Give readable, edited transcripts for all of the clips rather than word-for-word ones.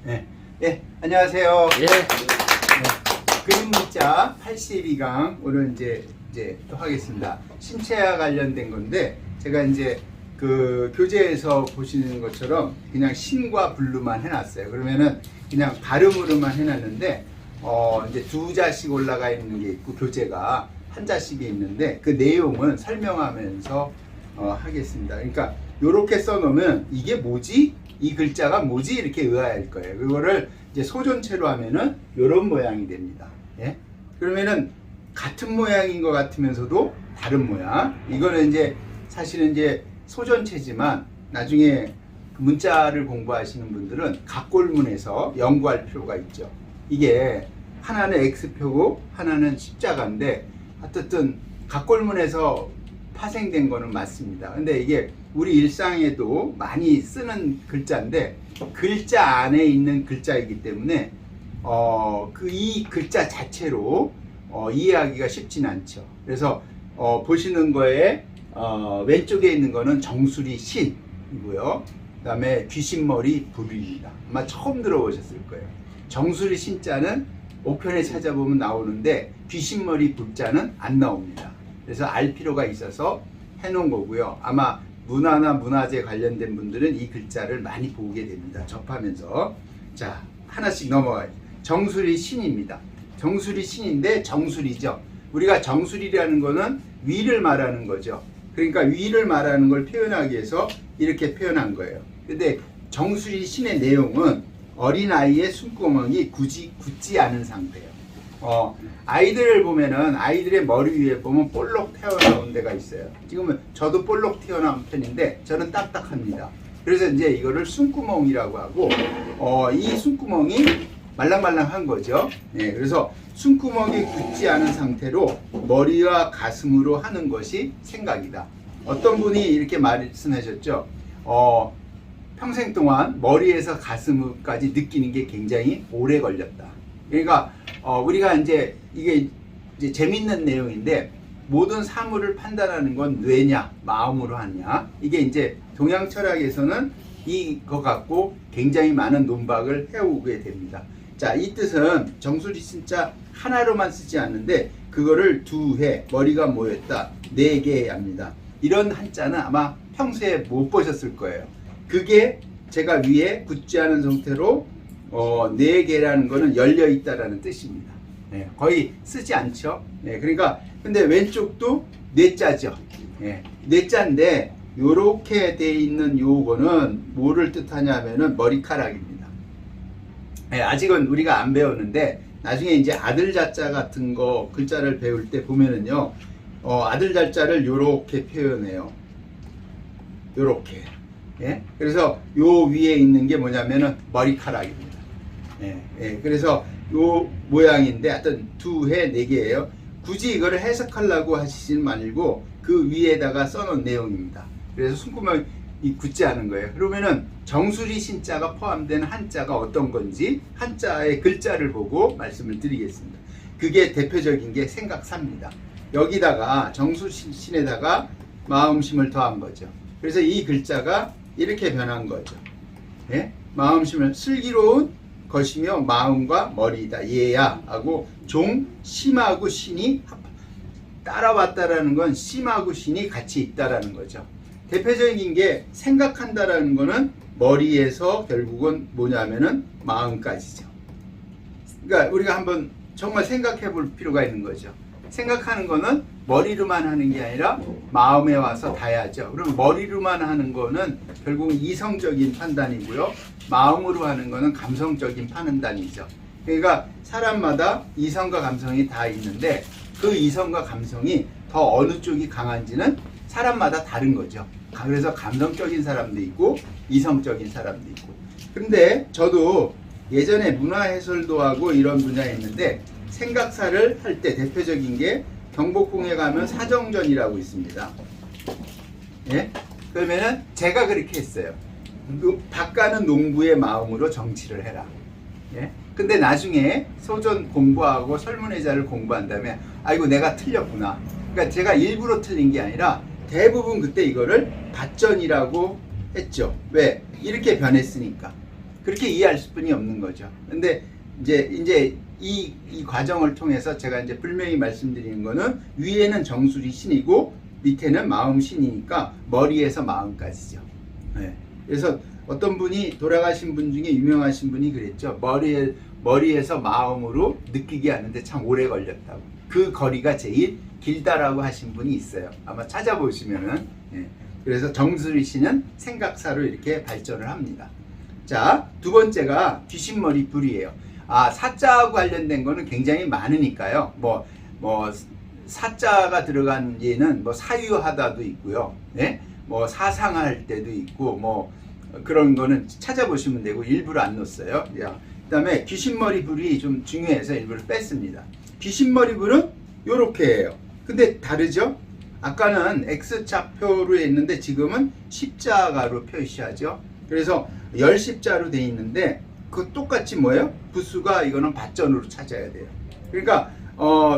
네. 네, 안녕하세요. 예. 네. 그림 문자 82강 오늘 이제 또 하겠습니다. 신체와 관련된 건데 제가 이제 그 교재에서 보시는 것처럼 그냥 신과 불루만 해놨어요. 그러면은 그냥 발음으로만 해놨는데 이제 두 자씩 올라가 있는 게 있고 교재가 한 자씩이 있는데 그 내용은 설명하면서 하겠습니다. 그러니까 요렇게 써놓으면 이게 뭐지? 이 글자가 뭐지? 이렇게 의아할 거예요. 그거를 이제 소전체로 하면은 요런 모양이 됩니다. 예? 그러면은 같은 모양인 것 같으면서도 다른 모양. 이거는 이제 사실은 이제 소전체지만 나중에 문자를 공부하시는 분들은 각골문에서 연구할 필요가 있죠. 이게 하나는 X표고 하나는 십자가인데 어쨌든 각골문에서 파생된 거는 맞습니다. 근데 이게 우리 일상에도 많이 쓰는 글자인데 글자 안에 있는 글자이기 때문에 이 글자 자체로 이해하기가 쉽진 않죠. 그래서 보시는 거에 왼쪽에 있는 거는 정수리 신이고요. 그 다음에 귀신머리 불입니다. 아마 처음 들어보셨을 거예요. 정수리 신자는 옥편에 찾아보면 나오는데 귀신머리 불자는 안 나옵니다. 그래서 알 필요가 있어서 해놓은 거고요. 아마 문화나 문화재 관련된 분들은 이 글자를 많이 보게 됩니다. 접하면서. 자, 하나씩 넘어가요. 정수리 신입니다. 정수리 신인데 정수리죠. 우리가 정수리라는 거는 위를 말하는 거죠. 그러니까 위를 말하는 걸 표현하기 위해서 이렇게 표현한 거예요. 근데 정수리 신의 내용은 어린아이의 숨구멍이 굳지 않은 상태예요. 아이들을 보면은 아이들의 머리 위에 보면 볼록 튀어나온 데가 있어요. 지금은 저도 볼록 튀어나온 편인데 저는 딱딱합니다. 그래서 이제 이거를 숨구멍이라고 하고 이 숨구멍이 말랑말랑한 거죠. 네, 그래서 숨구멍이 굳지 않은 상태로 머리와 가슴으로 하는 것이 생각이다. 어떤 분이 이렇게 말씀하셨죠. 평생 동안 머리에서 가슴까지 느끼는 게 굉장히 오래 걸렸다. 그러니까 우리가 이제 이게 이제 재밌는 내용인데 모든 사물을 판단하는 건 뇌냐 마음으로 하냐, 이게 이제 동양 철학에서는 이거 갖고 굉장히 많은 논박을 해오게 됩니다. 자, 이 뜻은 정수리 진짜 하나로만 쓰지 않는데 그거를 두 해, 머리가 모였다, 네 개 합니다. 이런 한자는 아마 평소에 못 보셨을 거예요. 그게 제가 위에 굳지 않은 상태로 네 개라는 거는 열려 있다라는 뜻입니다. 네, 거의 쓰지 않죠. 네, 그러니까 근데 왼쪽도 뇌자죠. 네, 뇌자인데 요렇게 돼 있는 요거는 뭐를 뜻하냐면은 머리카락입니다. 네, 아직은 우리가 안 배웠는데 나중에 이제 아들 자자 같은 거 글자를 배울 때 보면은요, 아들 자자를 요렇게 표현해요. 요렇게. 예? 그래서 요 위에 있는 게 뭐냐면은 머리카락입니다. 예, 예. 그래서 요 모양인데 하여튼 두 해 네 개예요. 굳이 이거를 해석하려고 하시지 말고 그 위에다가 써놓은 내용입니다. 그래서 숨구멍이 굳지 않은 거예요. 그러면은 정수리 신자가 포함된 한자가 어떤 건지 한자의 글자를 보고 말씀을 드리겠습니다. 그게 대표적인 게 생각사입니다. 여기다가 정수리 신에다가 마음심을 더한 거죠. 그래서 이 글자가 이렇게 변한 거죠. 예? 마음심을 슬기로운 것이며 마음과 머리이다. 얘야 하고 종 심하고 신이 따라왔다라는 건 심하고 신이 같이 있다라는 거죠. 대표적인 게 생각한다라는 거는 머리에서 결국은 뭐냐면은 마음까지죠. 그러니까 우리가 한번 정말 생각해 볼 필요가 있는 거죠. 생각하는 거는 머리로만 하는 게 아니라 마음에 와서 닿아야죠. 그럼 머리로만 하는 거는 결국 이성적인 판단이고요. 마음으로 하는 거는 감성적인 판단이죠. 그러니까 사람마다 이성과 감성이 다 있는데 그 이성과 감성이 더 어느 쪽이 강한지는 사람마다 다른 거죠. 그래서 감성적인 사람도 있고 이성적인 사람도 있고. 그런데 저도 예전에 문화해설도 하고 이런 분야에 있는데 생각사를 할 때 대표적인 게 경복궁에 가면 사정전이라고 있습니다. 예? 그러면은 제가 그렇게 했어요. 밭가는 농부의 마음으로 정치를 해라. 예? 근데 나중에 소전 공부하고 설문회자를 공부한 다음에 아이고 내가 틀렸구나. 그러니까 제가 일부러 틀린 게 아니라 대부분 그때 이거를 밭전이라고 했죠. 왜? 이렇게 변했으니까. 그렇게 이해할 수뿐이 없는 거죠. 근데 이제 이 과정을 통해서 제가 이제 분명히 말씀드리는 거는 위에는 정수리 신이고 밑에는 마음 신이니까 머리에서 마음까지죠. 네. 그래서 어떤 분이 돌아가신 분 중에 유명하신 분이 그랬죠. 머리에서 마음으로 느끼게 하는데 참 오래 걸렸다고. 그 거리가 제일 길다라고 하신 분이 있어요. 아마 찾아보시면은. 네. 그래서 정수리 신은 생각사로 이렇게 발전을 합니다. 자, 두 번째가 귀신머리 불이에요. 사자하고 관련된 거는 굉장히 많으니까요. 뭐 사자가 들어간 예는 뭐 사유하다도 있고요. 네? 뭐 사상할 때도 있고 뭐 그런 거는 찾아보시면 되고 일부러 안 넣었어요. 그 다음에 귀신머리 불이 좀 중요해서 일부러 뺐습니다. 귀신머리 불은 요렇게 해요. 근데 다르죠? 아까는 X자표로 했는데 지금은 십자가로 표시하죠. 그래서 열십자로 돼 있는데 그 똑같이 뭐예요? 부수가 이거는 밭전으로 찾아야 돼요. 그러니까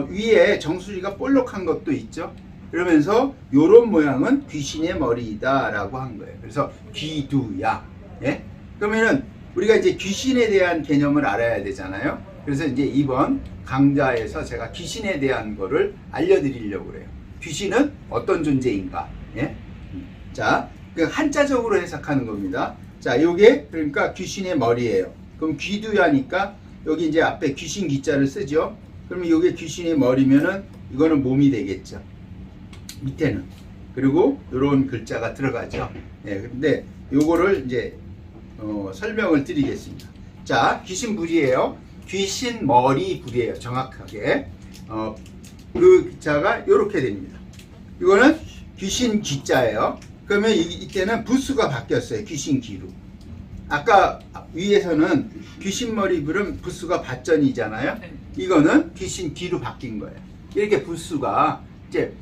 위에 정수리가 볼록한 것도 있죠. 그러면서 요런 모양은 귀신의 머리이다 라고 한 거예요. 그래서 귀두야. 예? 그러면은 우리가 이제 귀신에 대한 개념을 알아야 되잖아요. 그래서 이제 이번 강좌에서 제가 귀신에 대한 거를 알려드리려고 그래요. 귀신은 어떤 존재인가? 예? 자, 그 한자적으로 해석하는 겁니다. 자, 요게 그러니까 귀신의 머리예요. 그럼 귀두야니까 여기 이제 앞에 귀신 기자를 쓰죠. 그러면 요게 귀신의 머리면은 이거는 몸이 되겠죠. 밑에는. 그리고 요런 글자가 들어가죠. 예, 근데 요거를 이제 설명을 드리겠습니다. 자, 귀신 불이에요. 귀신 머리 불이에요. 정확하게. 그 기자가 요렇게 됩니다. 이거는 귀신 기자예요. 그러면 이때는 부수가 바뀌었어요. 귀신 기로. 아까 위에서는 귀신머리 불은 부수가 밭전이잖아요. 이거는 귀신 기로 바뀐 거예요. 이렇게 부수가 이제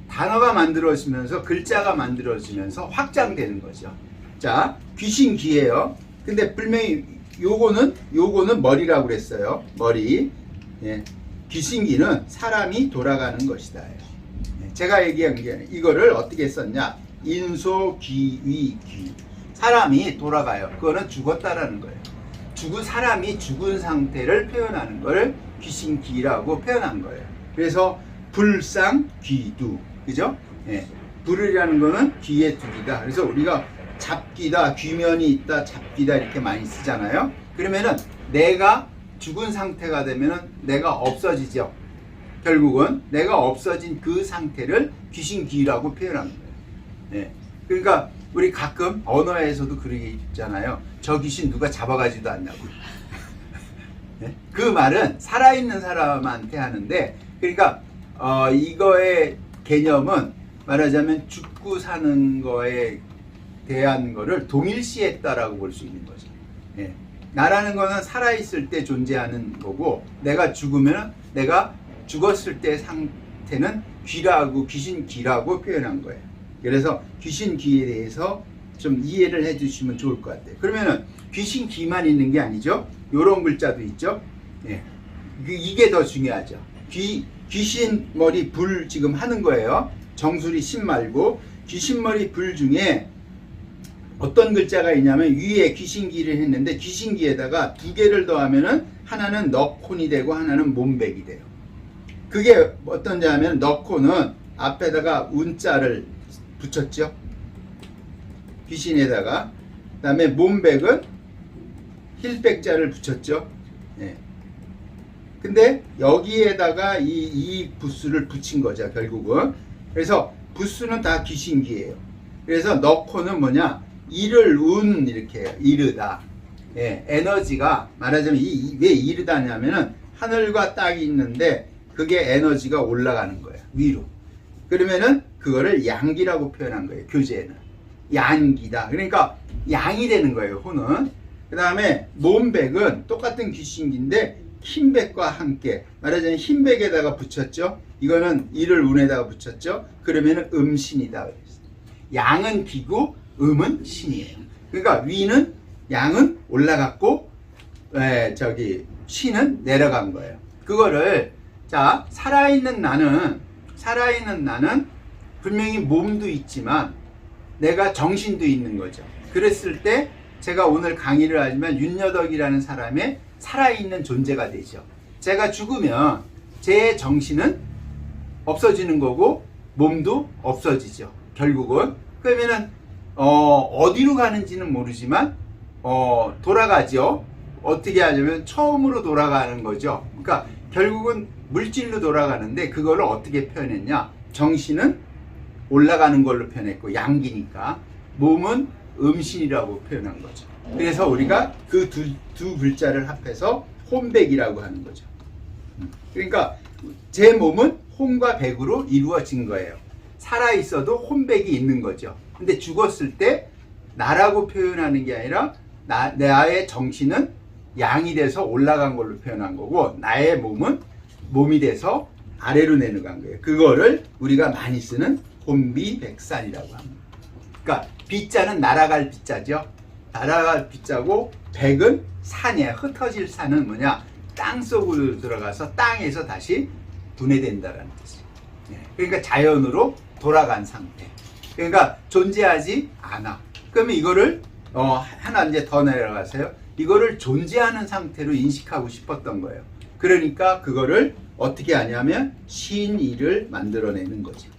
단어가 만들어지면서 글자가 만들어지면서 확장되는 거죠. 자, 귀신 기예요. 근데 분명히 요거는 머리라고 그랬어요. 머리. 예. 귀신기는 사람이 돌아가는 것이다. 예. 제가 얘기한 게 이거를 어떻게 썼냐? 인소귀위귀. 사람이 돌아가요. 그거는 죽었다라는 거예요. 사람이 죽은 상태를 표현하는 걸 귀신기라고 표현한 거예요. 그래서 불상 귀두. 그죠? 예. 불이라는 거는 귀에 두기다. 그래서 우리가 잡기다, 귀면이 있다, 잡기다 이렇게 많이 쓰잖아요. 그러면은 내가 죽은 상태가 되면은 내가 없어지죠. 결국은 내가 없어진 그 상태를 귀신기라고 표현하는 거예요. 예. 그러니까 우리 가끔 언어에서도 그러게 있잖아요. 저 귀신 누가 잡아가지도 않냐고. 예? 그 말은 살아있는 사람한테 하는데, 그러니까 이거의 개념은 말하자면 죽고 사는 거에 대한 거를 동일시했다라고 볼 수 있는 거죠. 예. 나라는 거는 살아있을 때 존재하는 거고, 내가 죽으면 내가 죽었을 때 상태는 귀라고, 귀신귀라고 표현한 거예요. 그래서 귀신귀에 대해서 좀 이해를 해 주시면 좋을 것 같아요. 그러면은 귀신귀만 있는 게 아니죠. 요런 글자도 있죠. 예. 이게 더 중요하죠. 귀신머리 불 지금 하는 거예요. 정수리 신 말고 귀신머리 불 중에 어떤 글자가 있냐면 위에 귀신기를 했는데 귀신기에다가 두 개를 더하면은 하나는 너콘이 되고 하나는 몸백이 돼요. 그게 어떤지 하면 너콘은 앞에다가 운자를 붙였죠. 귀신에다가. 그 다음에 몸백은 힐백자를 붙였죠. 예. 근데 여기에다가 이 부수를 붙인 거죠. 결국은. 그래서 부수는 다 귀신기예요. 그래서 너코는 뭐냐? 이를 운 이렇게 해요. 이르다. 예, 에너지가 말하자면 왜 이르다냐면은 하늘과 땅이 있는데 그게 에너지가 올라가는 거예요. 위로. 그러면은 그거를 양기라고 표현한 거예요. 교재에는. 양기다. 그러니까 양이 되는 거예요. 호는. 그 다음에 몸백은 똑같은 귀신기인데 흰백과 함께 말하자면 흰백에다가 붙였죠. 이거는 이를 운에다가 붙였죠. 그러면은 음신이다. 양은 기고 음은 신이에요. 그러니까 위는 양은 올라갔고 신은 내려간 거예요. 그거를 자 살아있는 나는 분명히 몸도 있지만 내가 정신도 있는 거죠. 그랬을 때 제가 오늘 강의를 하지만 윤여덕이라는 사람의 살아있는 존재가 되죠. 제가 죽으면 제 정신은 없어지는 거고 몸도 없어지죠. 결국은. 그러면은 어디로 가는지는 모르지만 돌아가죠. 어떻게 하냐면 처음으로 돌아가는 거죠. 그러니까 결국은 물질로 돌아가는데 그거를 어떻게 표현했냐. 정신은 올라가는 걸로 표현했고 양기니까 몸은 음신이라고 표현한 거죠. 그래서 우리가 그 두 글자를 합해서 혼백이라고 하는 거죠. 그러니까 제 몸은 혼과 백으로 이루어진 거예요. 살아있어도 혼백이 있는 거죠. 근데 죽었을 때 나라고 표현하는 게 아니라 나의 정신은 양이 돼서 올라간 걸로 표현한 거고 나의 몸은 몸이 돼서 아래로 내려간 거예요. 그거를 우리가 많이 쓰는 혼비백산이라고 합니다. 그러니까 비자는 날아갈 비자죠. 날아갈 비자고 백은 산이에요. 흩어질 산은 뭐냐? 땅속으로 들어가서 땅에서 다시 분해된다는 뜻이에요. 그러니까 자연으로 돌아간 상태. 그러니까 존재하지 않아. 그러면 이거를 하나 이제 더 내려가세요. 이거를 존재하는 상태로 인식하고 싶었던 거예요. 그러니까 그거를 어떻게 하냐면 신의를 만들어내는 거죠.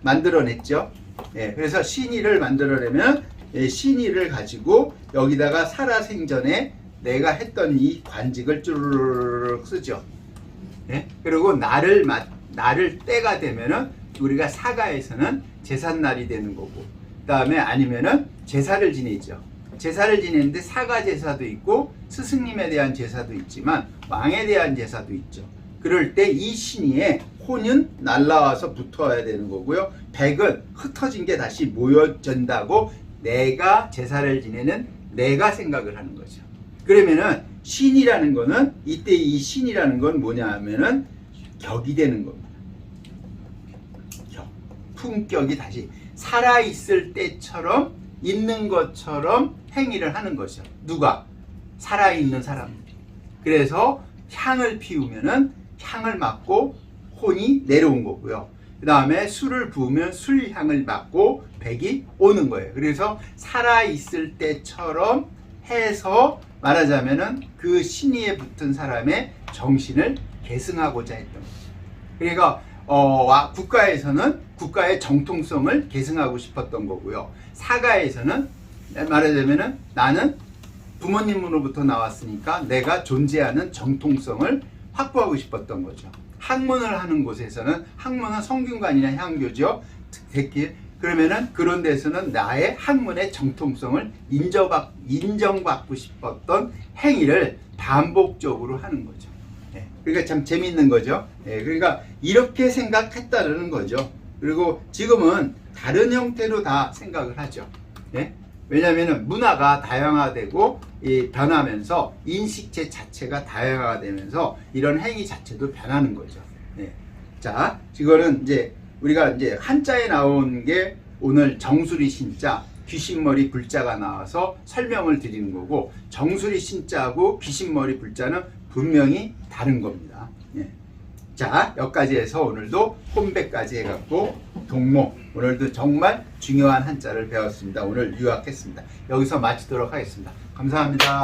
만들어냈죠. 그래서 신의를 만들어내면 신의를 가지고 여기다가 살아생전에 내가 했던 이 관직을 쭈르륵 쓰죠. 그리고 날을 때가 되면은 우리가 사가에서는 제삿날이 되는 거고, 그 다음에 아니면은 제사를 지내죠. 제사를 지내는데 사가 제사도 있고 스승님에 대한 제사도 있지만 왕에 대한 제사도 있죠. 그럴 때 이 신의에 혼은 날라와서 붙어야 되는 거고요. 백은 흩어진 게 다시 모여진다고 내가 제사를 지내는 내가 생각을 하는 거죠. 그러면은 신이라는 거는 이때 이 신이라는 건 뭐냐 하면은 격이 되는 겁니다. 격. 품격이 다시 살아있을 때처럼 있는 것처럼 행위를 하는 거죠. 누가? 살아있는 사람들이. 그래서 향을 피우면은 향을 맡고 혼이 내려온 거고요. 그 다음에 술을 부으면 술향을 맡고 백이 오는 거예요. 그래서 살아있을 때처럼 해서 말하자면은 그 신의에 붙은 사람의 정신을 계승하고자 했던 거죠. 그러니까 국가에서는 국가의 정통성을 계승하고 싶었던 거고요. 사가에서는 말하자면은 나는 부모님으로부터 나왔으니까 내가 존재하는 정통성을 확보하고 싶었던 거죠. 학문을 하는 곳에서는 학문은 성균관이나 향교죠. 특히 그러면은 그런 데서는 나의 학문의 정통성을 인정받고 싶었던 행위를 반복적으로 하는 거죠. 그러니까 참 재밌는 거죠. 그러니까 이렇게 생각했다는 거죠. 그리고 지금은 다른 형태로 다 생각을 하죠. 왜냐하면 문화가 다양화되고 변하면서 인식체 자체가 다양화되면서 이런 행위 자체도 변하는 거죠. 자, 이거는 이제 우리가 이제 한자에 나온 게 오늘 정수리 신자, 귀신머리 불자가 나와서 설명을 드리는 거고, 정수리 신자하고 귀신머리 불자는 분명히 다른 겁니다. 자, 여기까지 해서 오늘도 혼백까지 해갖고 동모, 오늘도 정말 중요한 한자를 배웠습니다. 오늘 유학했습니다. 여기서 마치도록 하겠습니다. 감사합니다.